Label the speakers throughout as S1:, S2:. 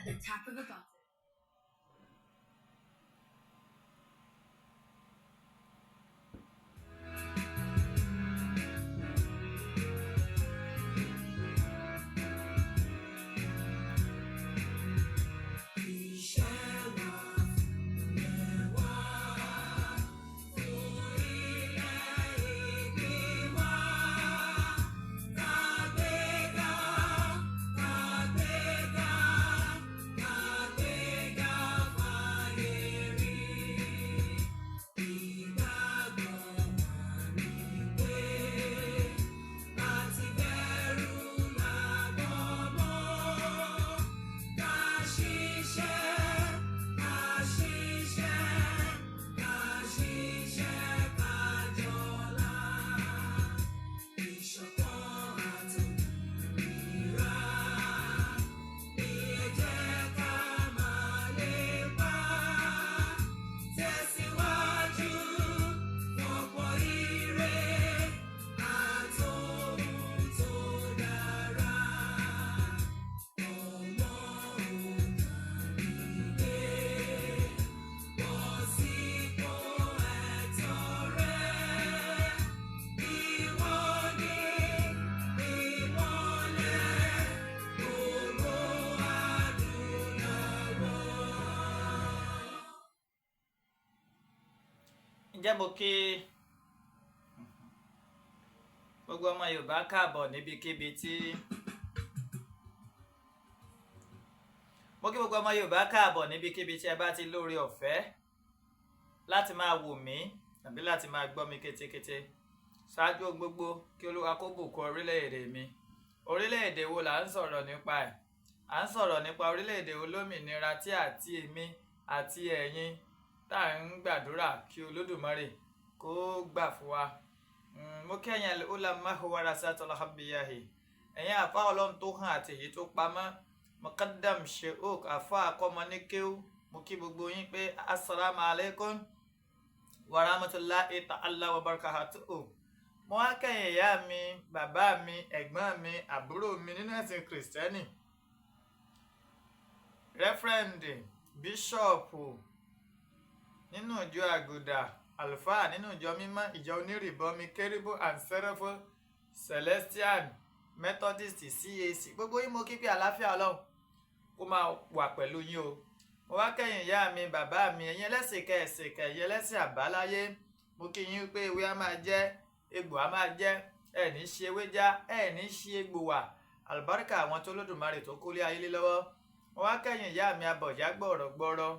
S1: at the tap of a button.
S2: Ǹjẹ́ mo kí gbogbo ọmọ Yorùbá káàbọ̀ níbikíbi tí ẹ bá ti lóore ọ̀fẹ́ láti máa wò mí tàbí láti máa gbọ́ mi kétékété. Ṣáájú gbogbo kí Olúwa kó bùkún orílẹ̀-èdè mi. Orílẹ̀-èdè wo là ń sọ̀rọ̀ nípa ẹ̀? À ń sọ̀rọ̀ nípa orílẹ̀-èdè olómìnira tí àti èmi àti ẹ̀yin tá à ń gbàdúrà kí Olódùmarè kó gbà fún wa. Mo kẹ́yìn ulamahu warasatul anbiyahi, ẹ̀yin àfa Ọlọ́run tó hàn àti èyí tó pamọ́, Muqaddam Sheikh àfa akọ́mọ ní kéwú. Mo kí gbogbo yín pé assalamu alaikum wa rahmatullahi ta'ala wa barakatuhu. Mo wá kẹ́yìn ìyá mi, bàbá mi, ẹ̀gbọ́n mi, àbúrò mi nínú ẹ̀sìn Kìrìsìtẹ́nì, rẹ́fẹ́rẹ́ndì, bíṣọ̀pù nínú ìjọ àgùdà, àlùfáà nínú ìjọ mímọ́, ìjọ onírìbọmi, kérúbù and sẹ́ráfù, celestial, methodist, CAC. Gbogbo yín mo kí pé àlàáfíà Ọlọ́run kó máa wà pẹ̀lú yín o. Mo wá kẹ́yìn ìyá mi, bàbá mi, ẹ̀yin ẹlẹ́sìn kẹsìnkẹ̀, ẹ̀yin ẹlẹ́sìn àbáláyé. Mo kí yín pé ewé á máa jẹ́, egbò á máa jẹ́, ẹ̀ ní ṣe ewé já, ẹ̀ ní ṣe egbò wà. Àlùbáríkà àwọn tó Olódùmarè tó kólé ayé lé lọ́wọ́. Mo wá kẹ́yìn ìyá mi, abọ̀já gbọ̀rọ̀gbọ̀rọ̀,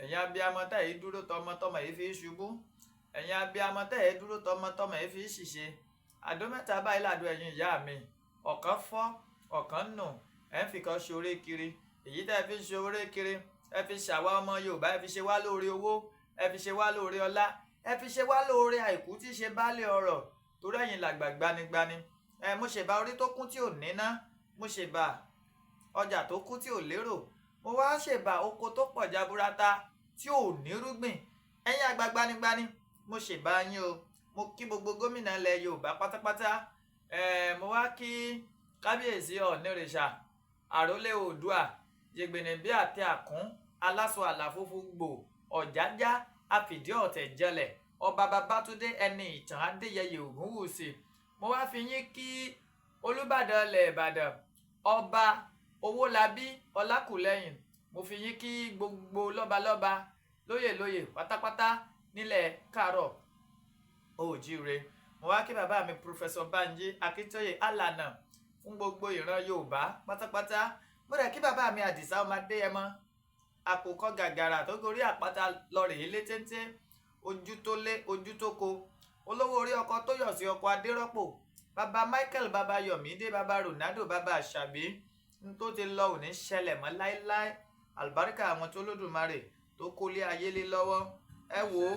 S2: ẹ̀yin abiyamọ tẹ́ yìí dúró tọmọtọmọ yìí fi ṣubú, ẹ̀yin abiyamọ tẹ́ yìí dúró tọmọtọmọ yìí fi ṣìṣe. Àdó mẹ́ta báyìí làdó ẹ̀yin ìyá mi, ọ̀kan fọ́ ọ̀kan nù, ẹ̀ ń fi kan ṣoré kiri. Èyí tẹ́ ẹ fi ṣoré kiri, ẹ fi ṣàwa ọmọ Yorùbá, ẹ fi ṣe wá lóore owó, ẹ fi ṣe wá lóore ọlá, ẹ fi ṣe wá lóore àìkú tí ṣe baálé ọrọ̀, torí ẹ̀yin làgbà gbanigbani. Mo ṣèbà orí tó kún tí ò níná, mo ṣèbà ọjà tó kún tí ò lérò, mo wá ṣèbà oko tó pọ̀ jaburata tí ò nírúgbìn. Ẹ̀yin àgbà gbanigbani, mo ṣèbà yín o. Mo kí gbogbo gómìnà ilẹ̀ Yorùbá pátápátá. Mo wá kí kábíyèsí ọ̀nìrìṣà, àrólé oòdùà, jẹgbẹ̀nẹ̀bí àti àkún, aláṣọ àlàfófó gbò, ọ̀jájá, àfìdí ọ̀tẹ̀ jẹlẹ̀, ọba Babátúndé ẹni ìtàn Adéyẹyè Ògúnwùsì. Mo wá fi yín kí Olúbàdàn ilẹ̀ Ìbàdàn, ọba Owólabí Ọlákùlẹ́yìn. Mo fi yín kí gbogbo lọ́balọ́ba, lóyèlóyè pátápátá nílẹ̀ káàárọ̀ oòjíire. Mo wá kí bàbá mi Professor Banji Akíntóyè Alànà fún gbogbo ìran Yorùbá pátápátá. Mo rẹ̀ kí bàbá mi Àdìsá ọmọ Adéyẹmọ, àkùkọ gàgàrà tó gorí àpáta lọ rèé lé téńté, ojú tó lé ojú tó ko, olówó orí ọkọ tó yọ̀ sí ọkọ Adérọ́pò, bàbá Michael, bàbá Yọ̀mídé, bàbá Ronaldo, bàbá Àṣàbí. N tó ti lọ ò ní ṣẹlẹ̀ mọ́ láéláé. Àlùbáríkà àwọn tó Olódùmarè tó kólé ayé lé lọ́wọ́. Ẹ wò ó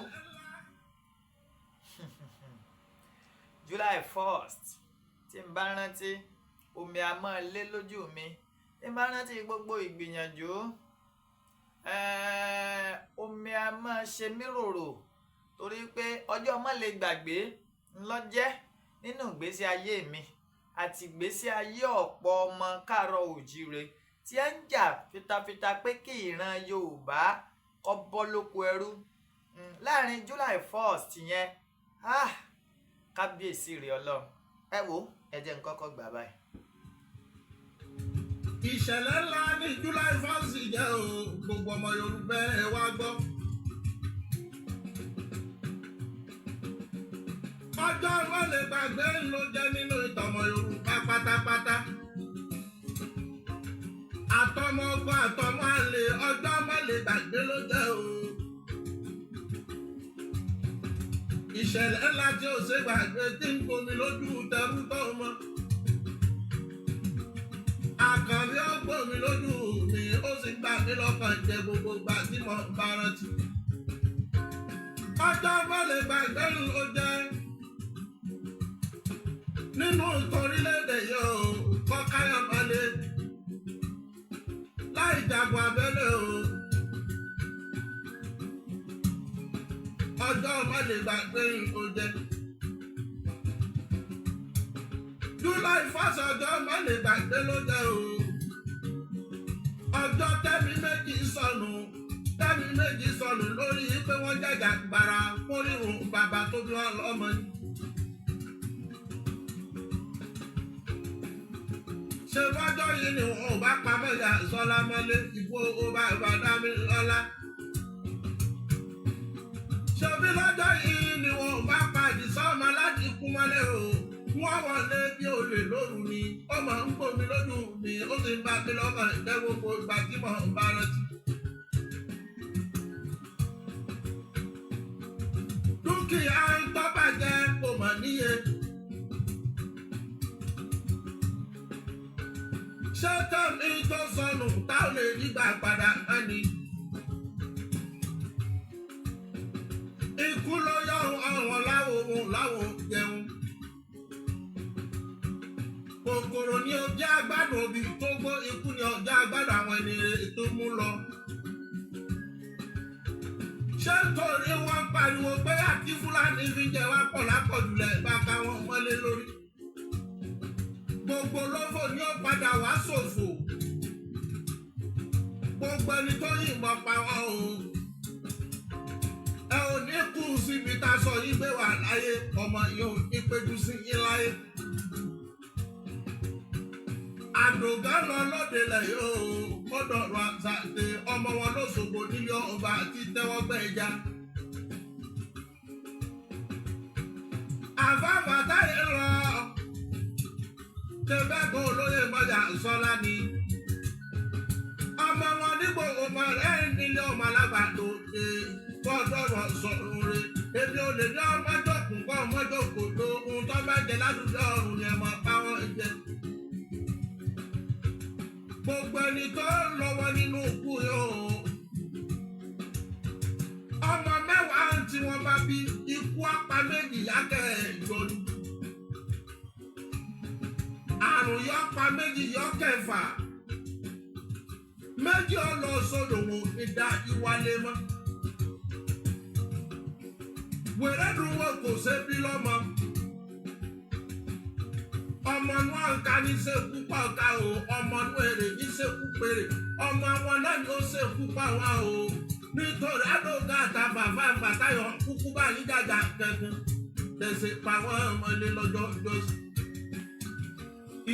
S2: July 1st tí n bá rántí, omi a máa lé lójú mi. Tí n bá rántí gbogbo ìgbìyànjú, omi a máa ṣe mí ròrò, torí pé ọjọ́ má lè gbàgbé ńlọ́jẹ́ nínú ìgbésí ayé mi àti ìgbésí ayé ọ̀pọ̀ ọmọ káàárọ̀ oòjíire tí ẹ ń jà fitafita pé kí ìran Yorùbá kó bọ́ lóko ẹrú láàrin July 1st yẹn kábíyèsí rẹ̀ Ọlọ́run ẹ wò ẹ jẹ́ n kọ́kọ́ gbà báyìí.
S1: ìṣẹ̀lẹ̀ ńlá ní July 1st jẹ́ o gbogbo ọmọ Yorùbá ẹ wá gbọ́. ọjọ́ ìwọlé gbàgbé ló jẹ́ nínú ìtàn ọmọ Yorùbá pátápátá. àtọmọ ọkọ àtọmọ àlè ọjọ́ ìwọlé gbàgbé ló jẹ́ o. ìṣẹ̀lẹ̀ ńlá tí ó ṣe gbàgbé tí ń gbomi lójú tẹrú tọmọ. àkànbí ó gbomi lójú mi ó sì gbà mí lọ́kàn jẹ gbogbo gbà tí mo bá rántí. ọjọ́ ìwọlé gbàgbé ló jẹ́ nínú ìtòrílẹ̀-èdè yóò kọ́ káyọ̀ balẹ̀ láì jagun abẹ́lé o. ọjọ́ má lè gbàgbé nǹkan jẹ. July 1st ọjọ́ má lè gbàgbé ló jẹ́ o. ọjọ́ tẹ́mi méjì sọnù lórí pé wọ́n jẹ̀jà gbàrà fún rírun bàbá tó bí wọn lọ́mọ yìí. ṣe lọ́jọ́ yìí ni wọn ò bá pamọ́ ìyá Sọlá mọ́lé Ìgbòho bá dá mi lọ́lá. ṣe bí lọ́jọ́ yìí ni wọn ò bá pa Àdìsá ọmọ láti kú mọ́lé o. wọ́n wọlé bí olè lóru ni ọmọ ń gbomi lójú mi ó sì ń bá mi lọ́kàn jẹ́ gbogbo ìgbà tí mo ń bá rántí. dúkìá ń tọ́ bàjẹ́ kò mọ̀ níye. ṣé tẹ́mi tó sọnù táwọn lè nígbà padà ẹni. ikú ló yọ ọ̀rọ̀ láwo jẹun. kòkòrò ní ọjà àgbàdo òbí tó gbó ikú ní ọjà àgbàdo àwọn ènìyàn tó mú lọ. ṣé torí wọ́n pariwo pé àti Fúlàní fi jẹ wá pọ̀ lápọ̀jùlẹ̀ bá káwọn mọ́lé lórí. gbogbo lófò ni ó padà wá ṣòfò. gbogbo ẹni tó yìnbọn pa wọn o. ẹ ò ní kú síbi tá a sọ yín gbé wà láyé ọmọ yìí ò ní péjú sí yín láyé. àdògán lọ lóde lẹ̀ yóò gbọ́dọ̀ rọ àṣàdé ọmọ wọn lóṣogbo nílé ọba àti tẹ́wọ́gbẹ́ ẹja. àfáàfà táyé lọ tẹ̀bẹ́gbọ́n olóyè mọ́jà Sọlá ni. ọmọ wọn nígbò ọmọ rẹ̀ nílé ọmọ alágbàdo ṣe gbọ́dọ̀ sọ̀rọ̀ rẹ̀. èmi ò lè ní ọmọdé kún kọ́ ọmọdé kò tó ohun tó bá jẹ ládùúgbò ọ̀run ni ẹ máa pa wọ́n jẹ. gbogbo ẹni tó lọ́wọ́ nínú ikú yóò. ọmọ mẹ́wàá tí wọ́n bá bí ikú apá méjì yákẹ́ ìjọni. àrùn yọ pa méjì yọ kẹfà. méjì ọlọ sódò wò ní dá ìwálé mọ́. wèrè dùn wọn kò ṣe bí lọ́mọ. ọmọ náà ń ka ní sẹ́kù pa ọ̀ka o ọmọ náà èrè ní sẹ́kù péré ọmọ àwọn náà ni ó sẹ́kù pa wá o nítorí àdóga àtàbàbà àgbàtayọ̀ kúkú bá yín gàgà kankan tẹ̀sẹ̀ pa wọ́n ọmọlé lọ́jọ́ ìjọsìn.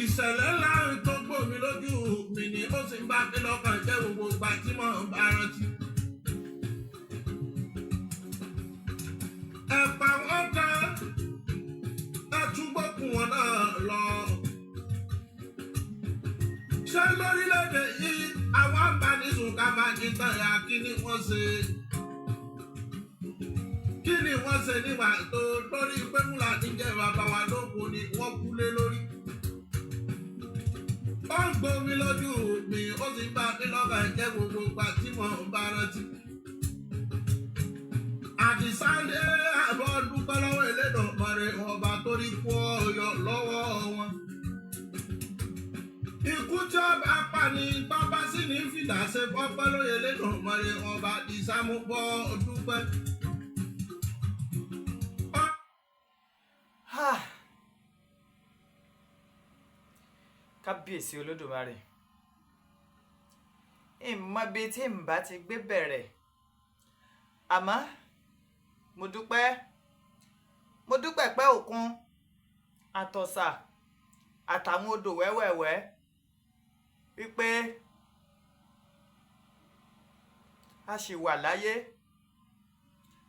S1: ìṣẹ̀lẹ̀ ńlá tó gbòmí lójú mi ni ó sì ń bá mi lọ́kàn jẹ́ gbogbo ìgbà tí mo ń bá rántí. ẹ̀pà wọn kan ẹtúgbọ́kùn wọn náà lọ. ṣé lórílẹ̀‐èdè yìí àwọn abánisùn ká máa ní tàyà kí ni wọ́n ṣe? kí ni wọ́n ṣe nígbà tó lórí pé Fúlàní jẹ́ bàbá wa lóko ni wọ́n kú lé lórí? ó ń gbomi lójú mi ó sì bá mi lọ́kàn jẹ́ gbogbo ìgbà tí mo ń bá rántí. Àdìsá lé àbọ̀ dúpẹ́ lọ́wọ́ Elédùmarè ọba torí kú ọyọ̀ lọ́wọ́ wọn. ikú tí ọba pa ni bàbá sì ní fìlà ṣe fọ́pẹ́ lóye Elédùmarè ọba Àdìsá mú bọ́ dúpẹ́.
S2: kábíyèsí Olódùmarè ìmọ̀ bíi tí n bá ti gbé bẹ̀rẹ̀ àmọ́ mo dúpẹ́ pé òkun àtọ̀sà àtàwọn odò wẹ́wẹ̀wẹ́ wípé a ṣì wà láyé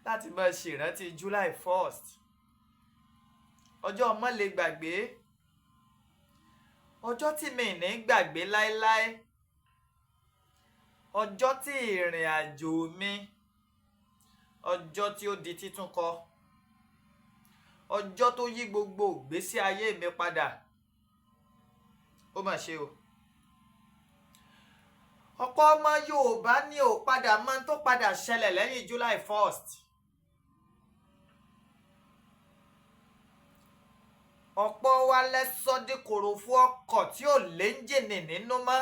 S2: láti máa ṣèrántí July 1st ọjọ́ ọmọ lè gbàgbé ọjọ́ tí mi ní gbàgbé láéláé ọjọ́ tí ìrìn àjò mi ọjọ́ tí ó di títún kọ ọjọ́ tó yí gbogbo ìgbésí ayé mi padà ó mà ṣe o ọ̀pọ̀ ọmọ Yorùbá ní ò padà mọ̀ tó padà ṣẹlẹ̀ lẹ́yìn July 1st ọ̀pọ̀ wa lẹ́sọ́ di kòròfo ọkọ̀ tí ò léńjìnì nínú mọ́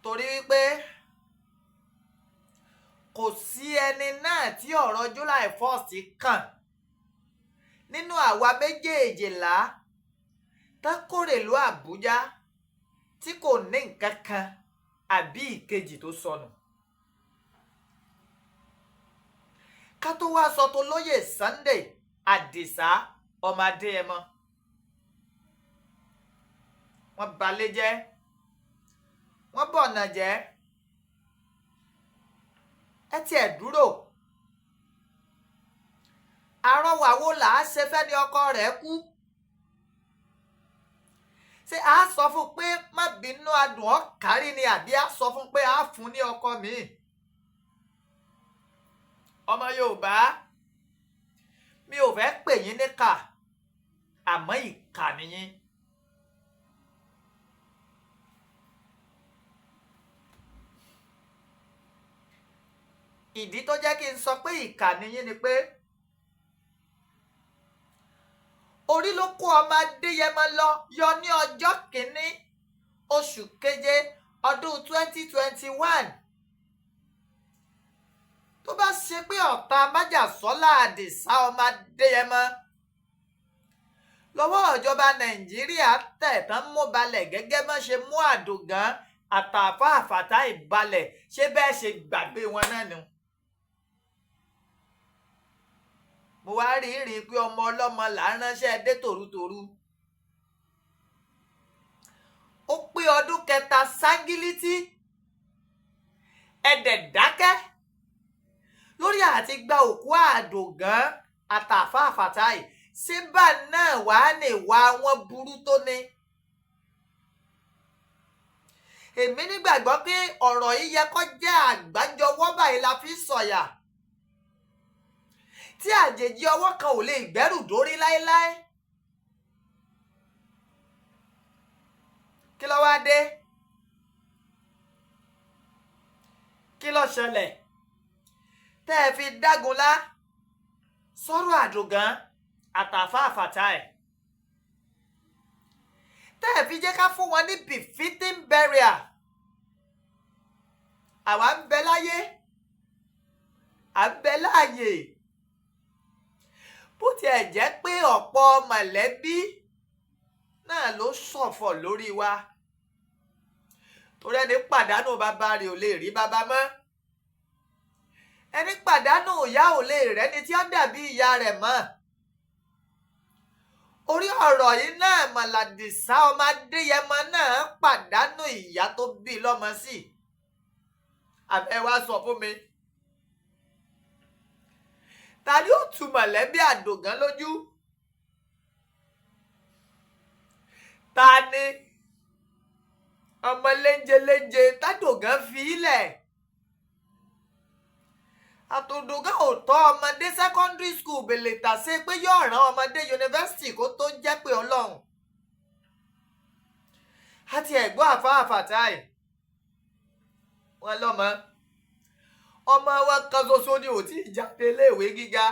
S2: torí wípé kò sí ẹni náà tí ọ̀rọ̀ July 1st kàn nínú àwa méjèèjìlá tá kórè ìlú Àbújá tí kò ní nǹkan kan àbí ìkejì tó sọnù ká tó wá sọ tó lóyè Sunday Àdìsá ọmọ Adéyẹmọ wọ́n balẹ̀ jẹ́ wọ́n bọ̀nà jẹ́ ẹ tiẹ̀ dúró àrọwà wo là á ṣe fẹ́ni ọkọ rẹ̀ kú ṣé a sọ fún pé má bínú adùn ọ́ kárí ni àbí a sọ fún pé a fún ní ọkọ mi ọmọ Yorùbá mi ò fẹ́ pè yín níkà àmọ́ ìkà nìyín ìdí tó jẹ́ kí n sọ pé ìkà nìyín ni pé orí ló kó ọmọ Adéyẹmọ lọ yọ ní ọjọ́ kìíní oṣù keje ọdún 2021 tó bá ṣe pé ọ̀tá májàsọ́lá Àdìsá ọmọ Adéyẹmọ lọ́wọ́ ìjọba Nàìjíríà tẹ̀ tán mú balẹ̀ gẹ́gẹ́ bọ́n ṣe mú Àdògán àtàfà àfàtà ìbalẹ̀ ṣé bẹ́ẹ̀ ṣe gbàgbé wọn náà nù. mo wá rí pé ọmọ ọlọ́mọ là ń ránṣẹ́ dé tòrútòrú ó pé ọdún kẹta ságílítì ẹ̀dẹ̀ dákẹ́ lórí àti gba òkú Àdògán àtàfà àfàtà yìí síbà náà wàá lè wá wọn burú tó ní. èmi nígbàgbọ́ pé ọ̀rọ̀ yìí yẹ kó jẹ́ àgbájọwọ́ báyìí la fi sọ̀yà tí àjèjì ọwọ́ kan ò lè gbẹ́rù dórí láéláé. kí ló wá dé? kí ló ṣẹlẹ̀ tẹ́ ẹ fi dágunlá sọ̀rọ̀ Àdògán àtàfà àfàtà ẹ̀ tẹ́ ẹ fi jẹ́ ká fún wọn ní befitting burial? àwa ń bẹ láyé à ń bẹ láàyè bó tiẹ̀ jẹ́ pé ọ̀pọ̀ mọ̀lẹ́bí náà ló ṣọ̀fọ̀ lórí wa torí ẹni pàdánù bàbá rẹ̀ ò lè rí bàbá mọ́ ẹni pàdánù ìyá ò lè rẹ́ni tí ó dàbí ìyá rẹ̀ mọ́. orí ọ̀rọ̀ yìí náà mọ̀làdìsá ọmọ Adéyẹmọ náà pàdánù ìyá tó bí lọ́mọ sí. àbẹ́ wá sọ fún mi ta ni ó tu mọ̀lẹ́bí Àdògán lójú? ta ni ọmọ léńjeléńje tÁdògán fi ilẹ̀? Àtòdògán ò tọ́ ọmọdé secondary school bèlè tàṣe pé yóò rán ọmọdé yunifásitì kó tó jẹ́ pé Ọlọ́run. àti ẹ̀gbọ́n àfáàfàtà ẹ̀ wọ́n lọ́mọ ọmọ wọn kan ṣoṣo ni ò tí ì jáde iléèwé gíga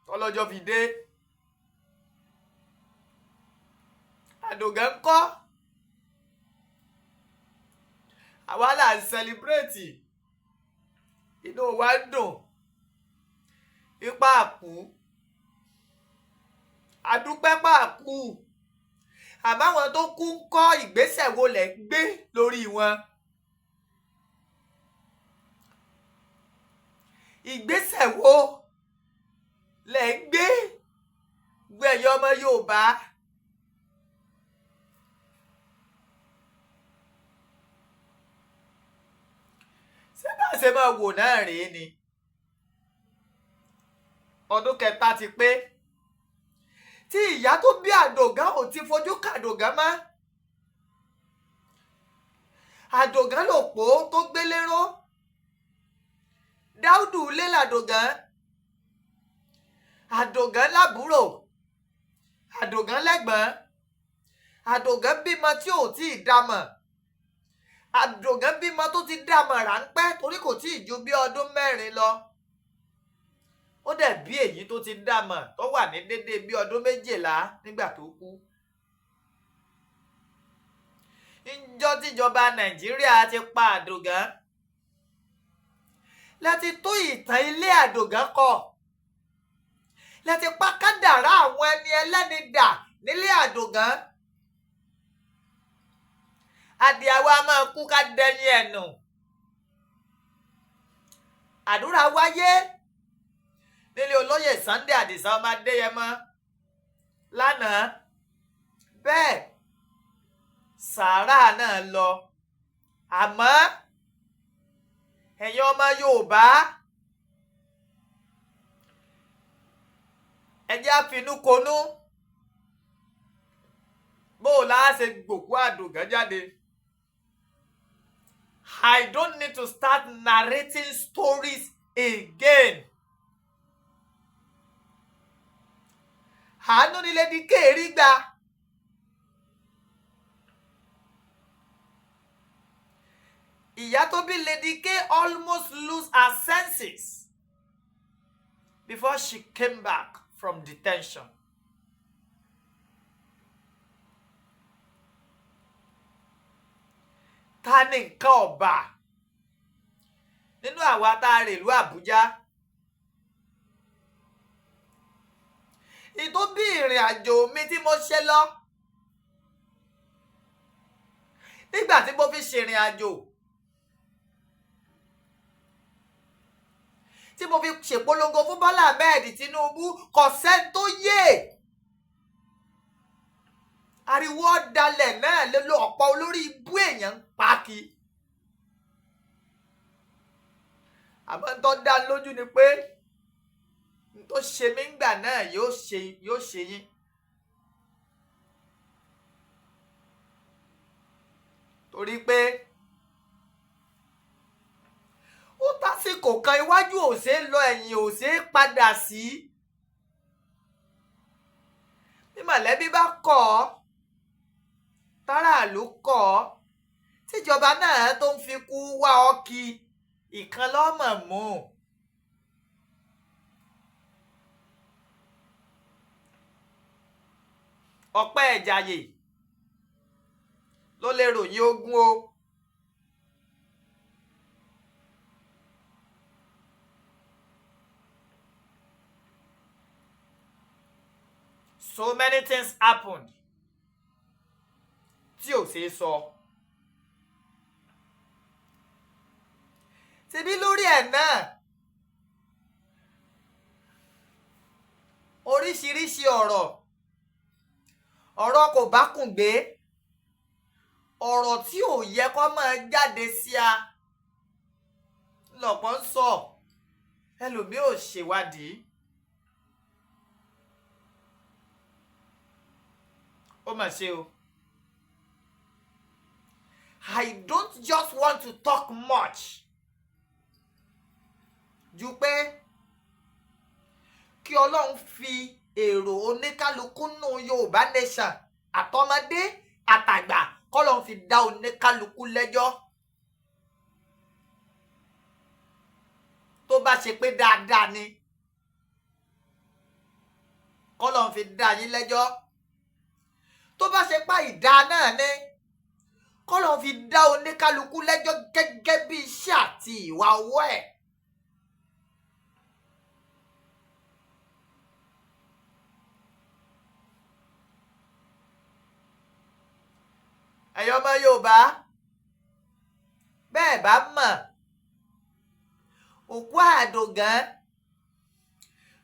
S2: tọ́lọ́jọ́ fi dé. Àdògán ń kọ́ àwa là ń sẹlibrétì inú wa ń dùn ipá àkú àdúpẹ́ pàkú àbáwọn tó kú ń kọ́ ìgbésẹ̀ wo lẹ̀ ń gbé lórí wọn. ìgbésẹ̀ wo lẹ̀ ń gbé gbẹ̀yìn ọmọ Yorùbá. ṣé bá ṣe máa wò náà rèé ni ọdún kẹta ti pé tí ìyá tó bí Àdògán ò ti fojú kàdògán mọ́. Àdògán lòpó tó gbéléró, Dáúdù lé làdògán, Àdògán lábúrò, Àdògán lẹ́gbọ̀n, Àdògán bímọ tí ò tí ì dámọ̀, Àdògán bímọ tó ti dámọ̀ ráńpẹ́ torí kò tí ì ju bí ọdún 4 lọ. Ó dẹ̀ bí èyí tó ti dámọ̀ tó wà ní déédéé bí ọdún 12 nígbà tó kú. Níjọ́ tíjọba Nàìjíríà ti pa Àdògán láti tó ìtàn ilé Àdògán kọ, láti pa kádàrá àwọn ẹni ẹlẹ́ni dà nílé Àdògán. Adìẹ wa máa kú ká dẹyin ẹ̀nù. Àdúrà wáyé nílé olóyè Sunday Àdìsá ọmọ Adéyẹmọ lánàá, bẹ́ẹ̀ sàárà náà lọ. Àmọ́ ẹ̀yin ọmọ Yorùbá ẹ jẹ́ á finúkonú bó o láá ṣe gbòkú Àdògán jáde. I don't need to start narrating stories again. Àánú ni Lady K rí gbà. Ìyá tó bí Lady K almost lose her senses before she came back from detention. Ta ni nǹkan ọba nínú àwa tá a rè ìlú Àbújá? Ìtó bí ìrìn àjò mi tí mo ṣe lọ nígbà tí mo fi ṣèrìn àjò, tí mo fi ṣèpolongo fún Bọ́lá Ahmed Tinubu, kò sẹ́ni tó yé. Ariwo ọ̀dàlẹ̀ náà lè lo ọ̀pọ̀ olórí ibú èèyàn ń pa kí. Àmọ́ ń tọ́ dá lójú ni pé ń tó ṣe mí ńgbà náà yóò ṣe yín. Torí pé ó tásìkò kan iwájú ò ṣe é lọ, ẹ̀yìn ò ṣe é padà sí. Bí mọ̀lẹ́bí bá kọ̀ ọ́, táràlú kọ̀ ọ́, tíjọba náà tó ń fi kú wá ọ kí, ìkan lọ́mọ̀ mú. Ọpẹ́ Ẹ̀jàyè ló lè ròyìn ogun o. So many things happened tí ò ṣeé sọ. Ṣebí lórí ẹ̀ náà oríṣiríṣi ọ̀rọ̀ kò bá kùn gbé, ọ̀rọ̀ tí ò yẹ kó máa jáde sí a lọ́pọ̀ ń sọ, ẹlòmíì ò ṣèwádìí. Ó mà ṣe o. I don't just want to talk much ju pé kí Ọlọ́run fi èrò oníkálukú nù Yorùbá nation àtọmọdé àtàgbà k'Ọlọ́run fi dá oníkálukú lẹ́jọ́. Tó bá ṣe pé dáadáa ni k'Ọlọ́run fi dá yín lẹ́jọ́. Tó bá ṣe pa ìdá náà ni k'Ọlọ́run fi dá oníkálukú lẹ́jọ́ gẹ́gẹ́ bí iṣẹ́ àti ìwà ọwọ́ ẹ̀. ẹ̀yin ọmọ Yorùbá bẹ́ẹ̀ bá mọ̀ òkú Àdògán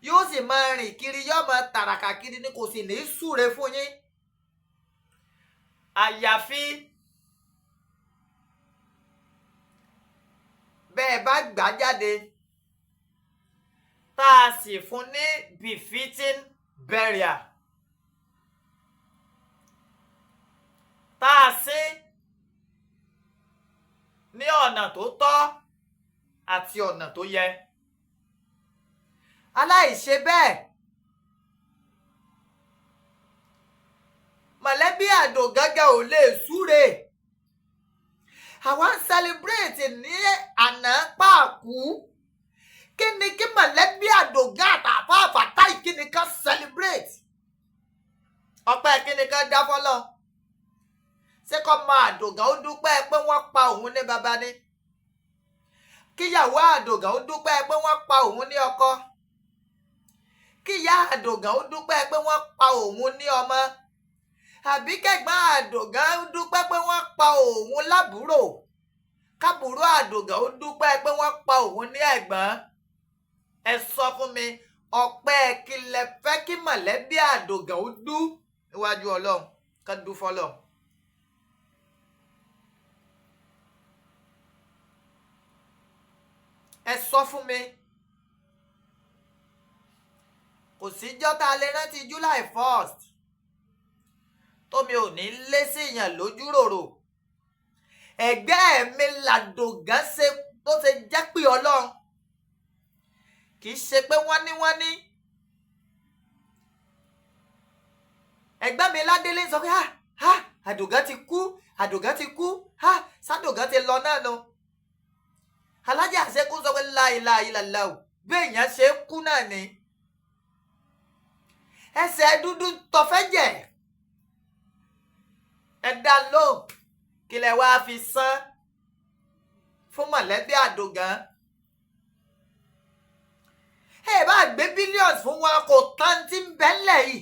S2: yóò sì máa rìn kiri yóò máa tàràkà kiri ni kò sì ní í súre fún yín àyàfi bẹ́ẹ̀ bá gbà jáde tá a sì fún ní befitting burial tá a sin ní ọ̀nà tó tọ́ àti ọ̀nà tó yẹ aláìṣe bẹ́ẹ̀ mọ̀lẹ́bí Àdògán ò lè súre àwa ń celebrate ní àná pààkú kí ni kí mọ̀lẹ́bí Àdògán àtàfà Fatai kí ni ká celebrate ọpẹ́ kí ni ká dá fọ́lọ́ ṣé kọ́ mọ Àdògán ó dúpẹ́ pé wọ́n pa òun ní baba ni kíyàwó Àdògán ó dúpẹ́ pé wọ́n pa òun ní ọkọ kíyà Àdògán ó dúpẹ́ pé wọ́n pa òun ní ọmọ àbí kẹ́gbọ́n Àdògán ó dúpẹ́ pé wọ́n pa òun lábúrò kábúrò Àdògán ó dúpẹ́ pé wọ́n pa òun ní ẹ̀gbọ́n ẹ sọ fún mi ọpẹ́ kí lẹ fẹ́ kí mọ̀lẹ́bí Àdògán ó dú níwájú Ọlọ́run ká dú fọ́lọ́run. ẹ sọ fún mi kò síjọ́ tá a lè rántí July 1st tómi ò ní lé sí èèyàn lójú ròrò ẹgbẹ́ mi l'Àdògán ṣe tó ṣe jẹ́ pé Ọlọ́run kì í ṣe pé wọ́n ní ẹgbẹ́ mi ládélé sọ pé Àdògán ti kú s'Àdògán ti lọ náà nu alájà àṣekú sọ pé láìláìláìlá o béèyàn ṣe kú náà ni ẹsẹ̀ dúdú tọfẹ́jẹ̀ ẹ dá lóhùn kí lẹ wá fi san fún mọ̀lẹ́bí Àdògán ẹ bá gbé billions fún wọn kò tán tí ń bẹ́ńlẹ̀ yìí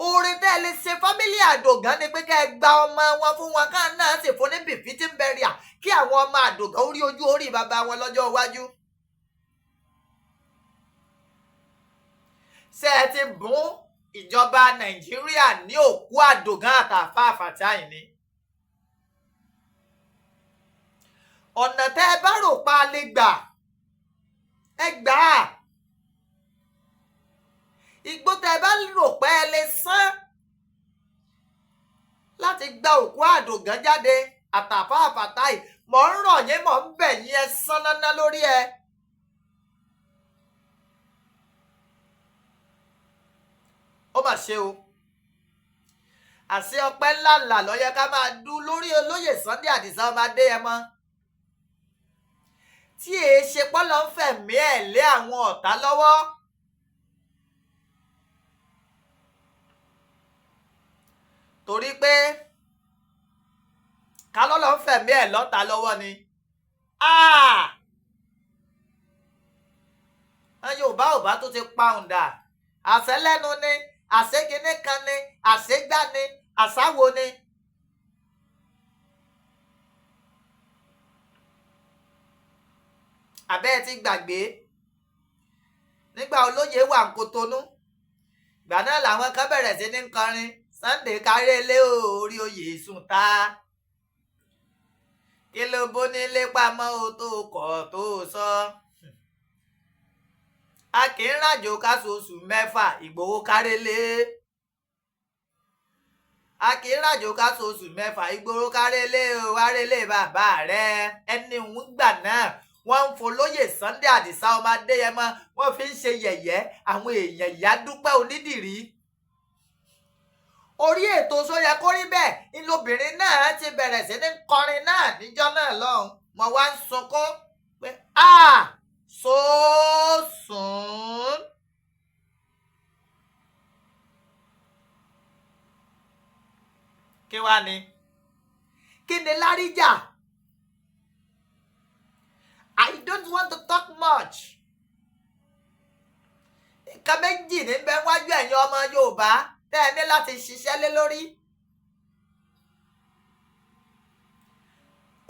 S2: oore tẹ́ ẹ lè ṣe fámílì Àdògán ni pé kẹ́ ẹ gba ọmọ wọn fún wọn káà náà sì fún ní befitting burial kí àwọn ọmọ Àdògán ó rí ojú orí bàbá wọn lọ́jọ́ iwájú. ṣé ẹ ti bùn ìjọba Nàìjíríà ní òkú Àdògán àtàfà Fatai ni ọ̀nà tẹ́ ẹ bá rò pa lè gbà ẹ gbà á igbó tẹ́ ẹ bá rò pé ẹ lè san láti gba òkú Àdògán jáde àtàfà Fatai mọ̀ ń rọ̀ yín mọ̀ ń bẹ̀ yín ẹ san náná lórí ẹ. ó mà ṣe o àṣẹ ọpẹ́ ńláńlá ló yẹ ká máa dú lórí olóyè Sunday Adisa ọmọ Adéyẹmọ tí èé ṣe pọ́lọ́ ń fẹ̀mí ẹ̀ lé àwọn ọ̀tá lọ́wọ́ torí pé ká lọ́lọ́ ń fẹ̀mí ẹ̀ lọ́ta lọ́wọ́ ni Yorùbá ò bá tó ti pàùndà àṣẹ lẹ́nu ni àṣegínní kan ni àṣegbá ni àṣàwo ni. àbẹ́ ti gbàgbé nígbà olóyè wà ń Kòtónú ìgbà náà làwọn kan bẹ̀rẹ̀ sí ní kọrin Sunday kárẹ́lé orí oyè sùn ta kí ló bó nílé pamọ́ o tó kọ̀ tó sọ. a kì í ràjò káṣoṣù mẹ́fà Ìgbòho kárẹ́lé a kì í ràjò káṣoṣù mẹ́fà Ìgbòho kárẹ́lé o wárẹ́lé bàbá rẹ ẹni ń gbà náà wọ́n ń folóyè Sunday Adisa ọmọ Adéyẹmọ wọ́n fi ń ṣe yẹ̀yẹ́ àwọn èèyàn ìyá Dúpẹ́ Onídìrí orí ètò sóyẹ kó rí bẹ́ẹ̀ ńlọbìnrin náà ti bẹ̀rẹ̀ sí ní kọrin náà níjọ́ náà lọ́hùn mo wá ń sunkún pé so soon. kí wá ni kí ni Láríjà I don't want to talk much. nǹkan méjì ní bẹ́ẹ̀ wájú ẹ̀yin ọmọ Yorùbá tẹ́ ẹ ní láti ṣiṣẹ́ lé lórí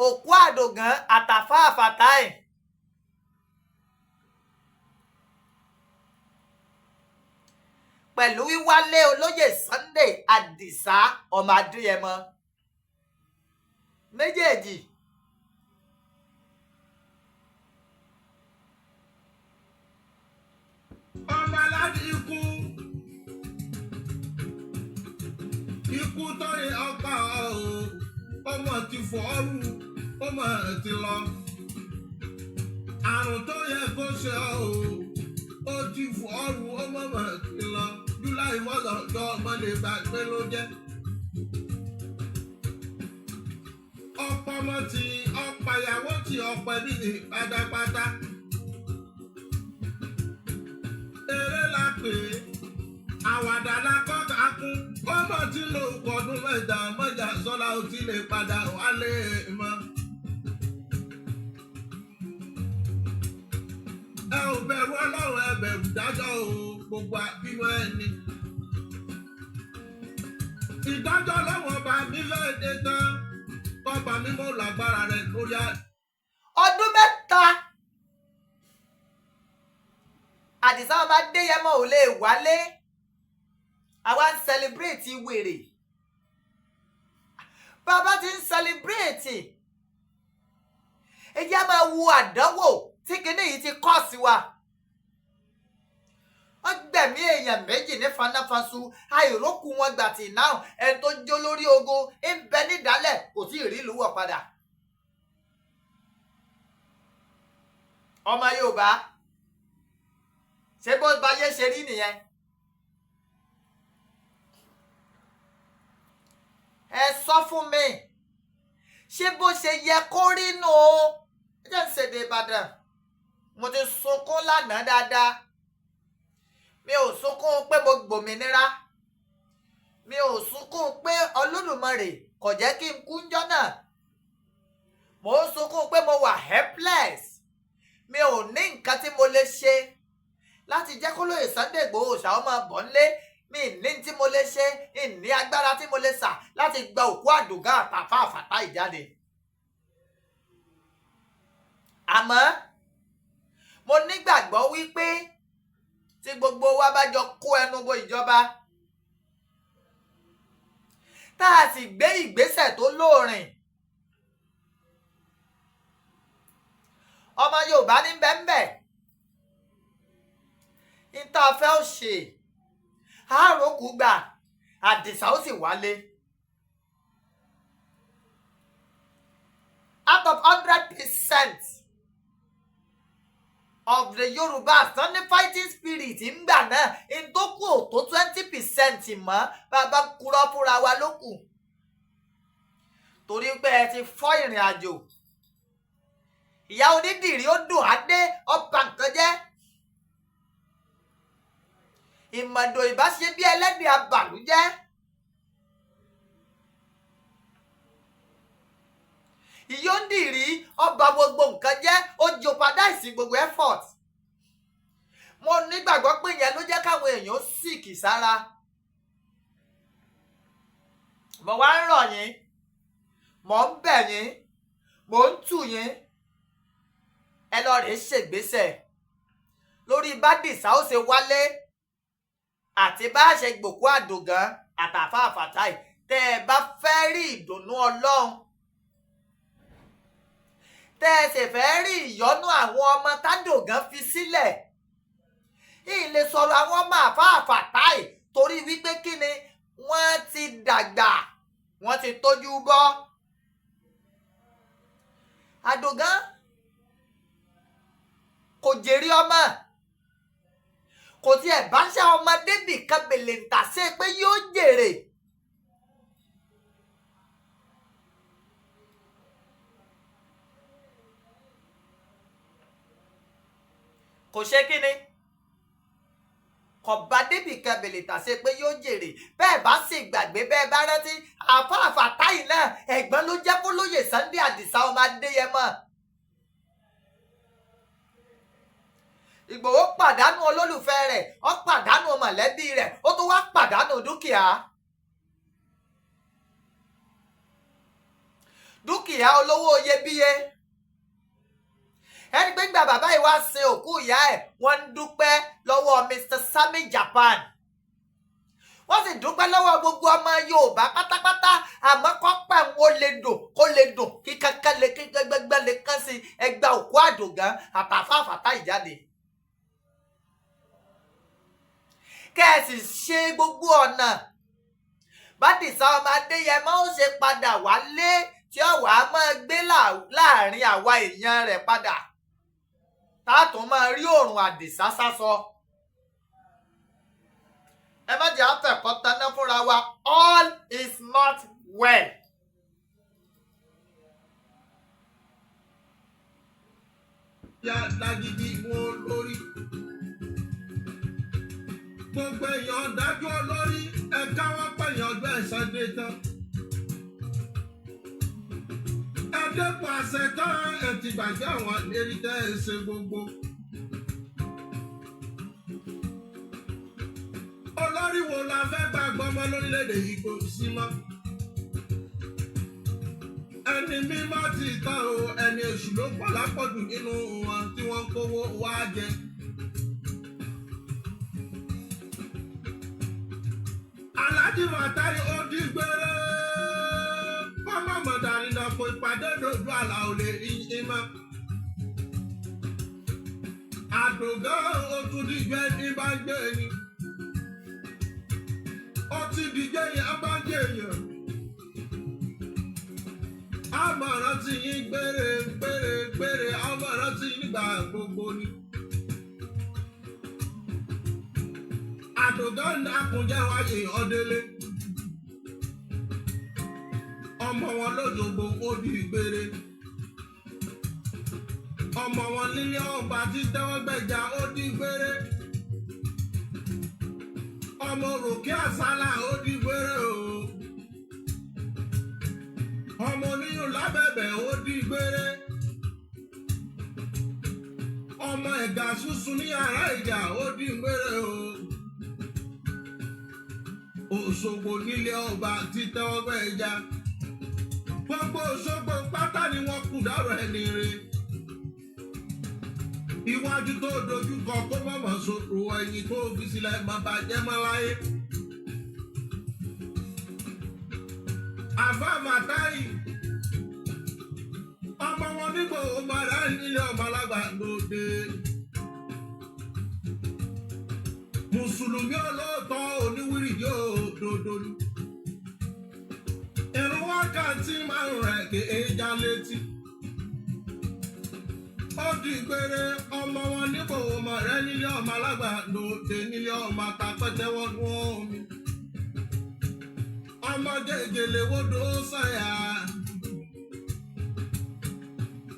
S2: òkú àdògán àtàfà àfàtáì pẹ̀lú wíwálé olóyè Sunday Àdìsá ọmọ Adéyẹmọ méjèèjì
S1: ọmọ aládé ikú tó yẹ ọgbà ọmọ ti fọ́ọ̀rù ọmọ ti lọ àrùn tó yẹ kó ṣe ó ti fọ́ọ̀rù ọmọ ti lọ July mọ́lọ́jọ́ ọmọdé gbàgbé ló jẹ́ ọ̀pọ̀ ọmọ tí ọ̀pọ̀ ìyàwó tí ọ̀pọ̀ ẹbí ní pátápátá eré la pè é àwàdà la kọ́ ká kún ọmọ tí ló kọdún mẹ́ta mọ́jà sọ́la ó ti lè padà wálé mọ́. ẹ ò bẹ̀rù Ọlọ́run ẹ bẹ̀rù dájọ́ gbogbo àbínú ẹni. ìdájọ́ lọ́wọ́ bá mi fẹ́ dé tán kọ́ba mímọ́ lágbára rẹ̀ lórí
S2: ọdún mẹ́ta Àdìsá ọmọ Adéyẹmọ ò lè wálé àwa ń celebrate wèrè bàbá ti ń celebrate ẹ jẹ́ máa wo àdánwò tí kinní yìí ti kọ́ sí wa wọ́n gbẹ̀mí èèyàn méjì ní fanáfasu àìrókù wọn gbà tì náà ẹni tó jó lórí ogun ń bẹ nídàálẹ̀ kò tí ì rí ìlú wọ̀ padà ọmọ Yorùbá ṣé bó bá yé ṣe rí nìyẹn ẹ sọ fún mi ṣé bó ṣe yẹ kó rí nù ó ẹ jẹ́ ń ṣèdè Ìbàdàn mo ti sunkún lánàá dáadáa mi ò sunkún pé mo gbòmìnira mi ò sunkún pé Olódùmarè kò jẹ́ kí n kú ńjọ́ náà mo ń sunkún pé mo wà helpless mi ò ní nǹkan tí mo lè ṣe láti jẹ́ kó lóye Sunday Igboho Òòṣà ọmọ bọ̀ńlé mi ní tí mo lè ṣe ní agbára tí mo lè sà láti gba òkú àdògán àtàfà àfàtà ìjáde. àmọ́ mo nígbàgbọ́ wípé tí gbogbo wa bá jọ kó ẹnu bo ìjọba tá a sì gbé ìgbésẹ̀ tó lóòrìn ọmọ Yorùbá ní bẹ́ńbẹ́ ìtàfẹ́ ò ṣe àròkù gbà Àdìsá ó sì wálé out of 100% of the Yorùbá tán ní fighting spirit ńgbà náà in tó kù ò tó 20% mọ́ bàbá kúrọ́ fúnra wa ló kù torí pé ẹ ti fọ́ ìrìn àjò ìyá onídìrí ó dùn á dé ọba nǹkan jẹ́ ìmọ̀dò ìbáṣe bí ẹlẹ́dẹ̀ abàlújẹ́ ìyóǹdìrí ọba gbogbo nǹkan jẹ́ ó jeopardize gbogbo effort mo nígbàgbọ́ pé ìyẹn ló jẹ́ káwọn èèyàn sick sára mo wá ń rọ̀ yín mo ń bẹ̀ yín mo ń tù yín ẹ lọ rèé ṣègbésẹ̀ lórí bádìsá ó ṣe wálé àti bá a ṣe gbòkú àdògán àtàfà àfàtàì tẹ́ ẹ bá fẹ́ rí ìdùnnú Ọlọ́run tẹ́ ẹ sì fẹ́ rí ìyọ́nú àwọn ọmọ tádògán fi sílẹ̀ ìlè sọ̀rọ̀ àwọn ọmọ àfà àfàtàì torí wípé kí ni wọ́n ti dàgbà wọ́n ti tójú bọ́ àdògán kò jèrè ọmọ kò tiẹ̀ bá ṣe ọmọdébì kan bèlè ń tà sí pé yóò jèrè kò ṣe kí ni kò bá débì kan bèlè tà sí pé yóò jèrè bẹ́ẹ̀ bá sì gbàgbé bẹ́ẹ̀ bá rántí àfáàfà táyì náà ẹ̀gbọ́n ló jẹ́ fólóyè Sunday Àdìsá ọmọ Adéyẹmọ. Ìgbòho pàdánù olólùfẹ́ rẹ̀ ó pàdánù mọ̀lẹ́bí rẹ̀ ó tún wá pàdánù dúkìá dúkìá olówó iyebíye. Ẹni pé gba bàbá yìí wá sin òkú ìyá ẹ̀ wọ́n ń dúpẹ́ lọ́wọ́ Mr. Sammy Japan. Wọ́n sì dúpẹ́ lọ́wọ́ gbogbo ọmọ Yorùbá pátápátá àmọ́ kọ́pẹ́ ó lè dùn kí kankan lè kí gbẹgbẹgbẹ lè kán sí ẹgbẹ́ òkú Àdògán àtàfáàfàtà ìjáde. Kẹ́ẹ̀sì ṣe gbogbo ọ̀nà bádìsá ọmọ Adéyẹmọ ó ṣe padà wálé tí ó wàá máa gbé láàrin àwa èèyàn rẹ̀ padà táàtún máa rí òòrùn Àdìsá sásọ. Ẹ má jẹ́ àfẹ̀kọ́ taná fúnra wa, all is not well.
S1: Ya lágídí wọn lórí. Gbogbo èèyàn dájú olórí ẹ̀ka wọn pẹ̀yàn ọgbẹ́ ìsọdé tán. Ẹ̀dẹ́kun àṣẹ tán ẹ̀tì gbàgbé àwọn lérí tẹ́ ẹ ṣe gbogbo. Olórí wo la fẹ́ gbàgbọ́ ọmọ lórílẹ̀‐èdè yìí kò sí mọ́? Ẹni mímọ́ ti tán o, ẹni èṣù ló pọ̀ lápọ̀jù nínú wọn tí wọ́n ń kówó wá jẹ. Aláàjì Fàtáì ó di gbére. Fọ́mọ̀ mọ̀dàrí lọ kó ìpàdé dojú àlà ò lè rí ìmọ̀. Àdògán ó tún dìgbẹ́ ní bá ń gbé ni. Ó ti dìgbẹ́ yẹn bá ń gbé yẹn. Àmọ̀ràn tí yín gbére àmọ̀ràn tí yín nígbà gbogbo ni. Àdògán akùnjẹ́ wáyé ọdẹlé. Ọmọ wọn lójoogbò ó di gbére. Ọmọ wọn nílé ọba tí tẹ́wọ́ gbẹ̀jà ó di gbére. Ọmọ Ròkè Àsálà ó di gbére o. Ọmọ oníyùn lábẹ́bẹ̀ ó di gbére. Ọmọ Ẹ̀gà Súnsún ní yàrá ìjà ó di gbére o. Òṣogbo nílé ọba tí tẹ́wọ́ gbẹ̀jà. Gbogbo Òṣogbo pátá ni wọ́n kù dárò ẹni rè. Iwájú tó dojú kọ kó mọ̀mọ́ sòrò ẹ̀yìn tó fi sílẹ̀ má bàjẹ́ mọ́ láyé. Àfá Fàtáì ọmọ wọn nígbò ọmọ rẹ̀ nílé ọmọ alágbà lóde. Mùsùlùmí olóòótọ́ oníwìrì yóò dodo ni. Ìrun wákàtí márùn rẹ̀ ké já létí. Ó di gbére ọmọ wọn nígbò ọmọ rẹ̀ nílé ọmọ alágbà lóde nílé ọmọ àtàpẹ́tẹ́ wọn gún omi. Ọmọdé ìgèlè wodò sàyà.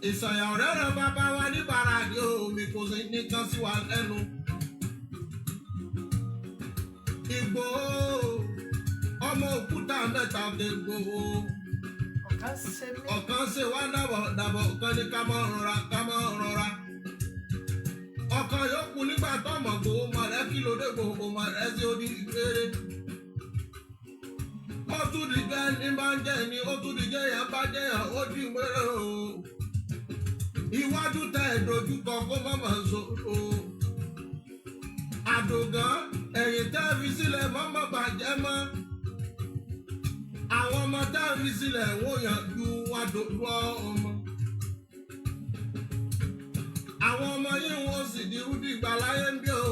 S1: Ìsàyà ọ̀rẹ́ rẹ̀ bàbá wa ní bàràdì omi kò sí nìkan sí wa lẹ́nu. Ìgbòho ọmọ òkúta mẹ́ta dé Ìgbòho. Ọ̀kan ṣe wá dàbọ̀ ọ̀kan ní ká mọ́ rọra. Ọ̀kan yòókù nígbà tó mọ̀ Ìgbòho mọ̀ rẹ́ kí ló dé Ìgbòho mọ̀ rẹ́ sí odi ìgbére. Ó tún di jẹ́ ní bá ń jẹ́ ni ó tún di jẹ́ yẹn bá jẹ́ yẹn ó di wéré o. Iwájú tẹ ìdojúkọ kó mọ̀mọ́ sòrò. Àdògán ẹ̀yìn tẹ́ fi sílẹ̀ mọ́mọ́ bàjẹ́ mọ́. Àwọn ọmọ tẹ́ fi sílẹ̀ wọ́n yàn ju àdòdó ọmọ. Àwọn ọmọ yìí wọ́n sì di rúdìgbà láyé ń bí o.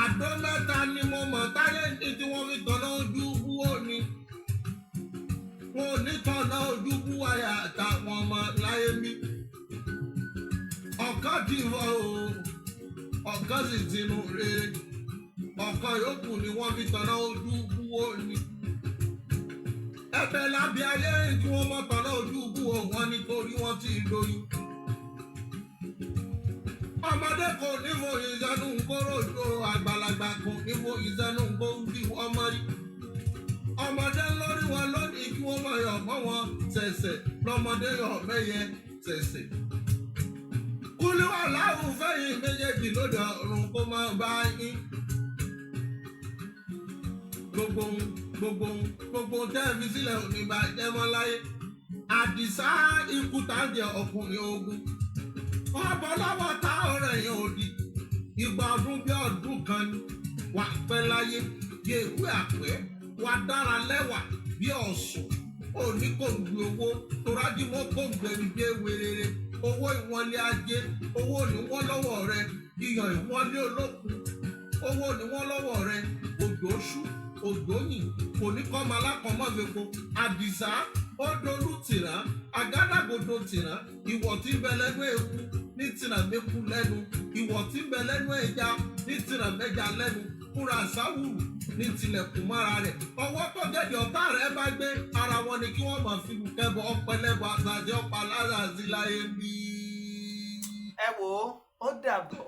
S1: Àdó mẹ́ta ni mo mọ̀ táyé ní tí wọ́n fi tọ̀nà ojú wúwo ni. Wọn ò ní tọ̀nà ojú wúwáyà àtàwọn ọmọ láyé mi. Ọ̀kan ti wọ̀ o, ọ̀kan sì ti nù rere. Ọ̀kan yòókù ni wọ́n fi tọ̀nà ojú wúwo ni. Ẹ̀bẹ̀ lábẹ́ ayé tí wọ́n mọ̀ tọ̀nà ojú wúwo wọn nítorí wọ́n ti lóyún. Ọmọdé kò ní wo ìsẹ́nu kóró ìjó àgbàlagbà kò ní wo ìsẹ́nu kó bí ọmọ rí. Ọmọdé lórí wọn lónìí kí wọ́n máa yọ̀ mọ́ wọn ṣẹ̀ṣẹ̀ lọ́mọdé yọ̀ mẹ́yẹ ṣẹ̀ṣẹ̀. Kúlíwà láwùn fẹ́yìn méjèèjì lóde ọ̀run kó máa bá yín. Gbogbo gbogbo tẹ́ fi sílẹ̀ òní bá jẹ́ mọ́ láyé àdìsá ikú tàǹdì ọkùnrin ogun ọbọ̀ lọ́wọ́ tá ọ̀rẹ́ yẹn òdì ìgbà ọdún bí ọdún kan ni wà pẹ́ láyé bí ewé àpẹ́ wà dára lẹ́wà bí ọ̀sùn òní kò gbé owó torájímọ́ kò gbẹ̀mí bí ewé rere owó ìwọlé ajé owó ní wọ́n lọ́wọ́ rẹ iyọ̀ ìwọlé olókùn owó ní wọ́n lọ́wọ́ rẹ òjò ṣú òjò yìn kò ní kọ́ máa lákọ̀ọ́mọ́ gbogbo àdìsá ó dolú tìrá àgádágodo tìrá ìwọ̀ tí ń bẹ lẹ́nu eku ní tìrà mẹ́kú lẹ́nu ìwọ̀ tí ń bẹ lẹ́nu ẹja ní tìrà mẹ́ja lẹ́nu fúnra sáwùrù ní tilẹ̀kùn mọ́ra rẹ̀ ọwọ́ tó jẹ́jọ́ ọ̀tá rẹ̀ bá gbé ara wọn ni kí wọ́n máa fi kẹ́bọ̀ ọpẹlẹ́bọ̀ àtàjẹ́ ọ̀pá lára sí láyé bí.
S2: ẹ wò ó dàbọ̀.